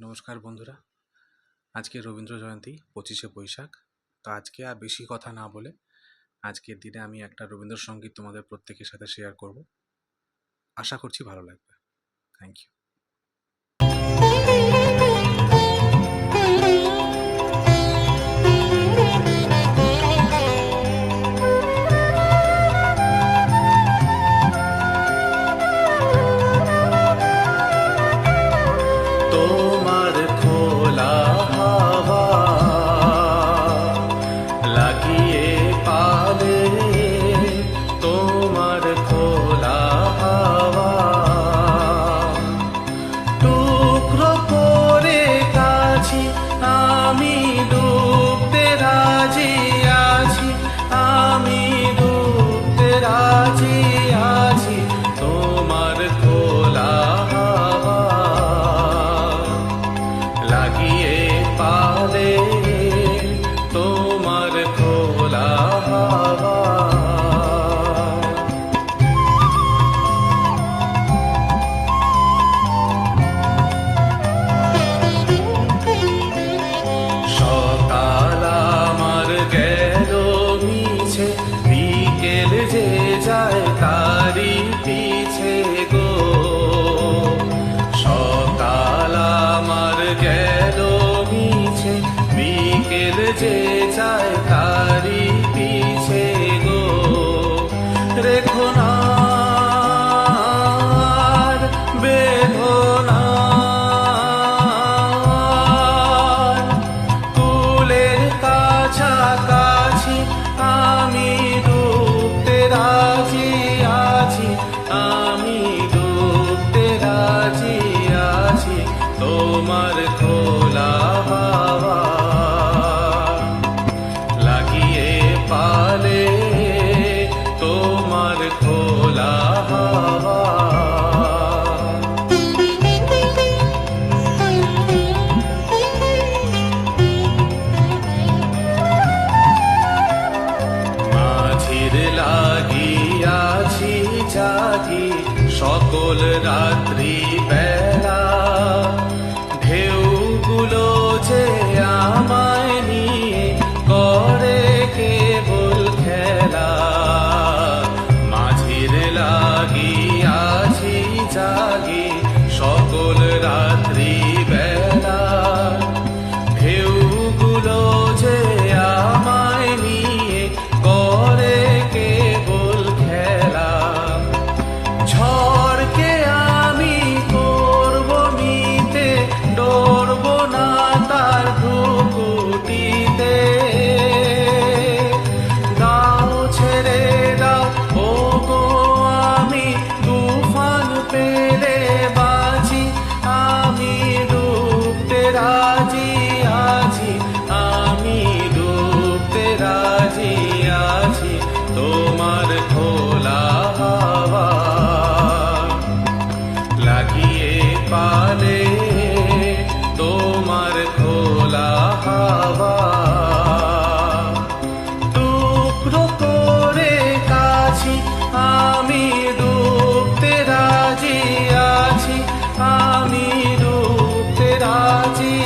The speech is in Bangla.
নমস্কার বন্ধুরা, আজকে রবীন্দ্র জয়ন্তী 25শে বৈশাখ। তো আজকে আর বেশি কথা না বলে আজকের দিনে আমি একটা রবীন্দ্রসঙ্গীত তোমাদের প্রত্যেকের সাথে শেয়ার করব। আশা করছি ভালো লাগবে। Thank you. আমি ডুবতে রাজি আছি, আমি ডুবতে রাজি আছি তোমার খোলা হাওয়া লাগিয়ে পালে, তোমার খোলা হাওয়া। বিকেল যে যায় তারি পিছে গো, সকাল আমার গেল মিছে, বিকেল যে যায় তারি পিছে গো। রেখো না বেঁধো না কুলের কাছাকাছি, আমি ডুবতে রাজি আছি, আমি ডুবতে রাজি আছি তোমার খোলা হাওয়া লাগিয়ে পালে, তোমার খোলা হাওয়া। লাগিয়াছি জাগি সকল রাত্রি বেলা, ঢেউগুলো যে আমায় নিয়ে করে কেবল খেলা। মাঝির লাগিয়াছি জাগি সকল রাত্রি বেলা, ঢেউগুলো যে আমায় নিয়ে করে কেবল খেলা। ঝড়কে আমি করব মিতে, ডরব না তার ভ্রুকুটিতে। দাও ছেড়ে দাও ও গো, আমি তুফান পেলে বাঁচি, আমি ডুবতে রাজি আছি, আমি ডুবতে রাজি আছি তোমার খোলা হাওয়া লাগিয়ে পালে, তোমার খোলা হাওয়া। টুকরো করে কাছি, আমি ডুবতে রাজি আছি, আমি ডুবতে রাজি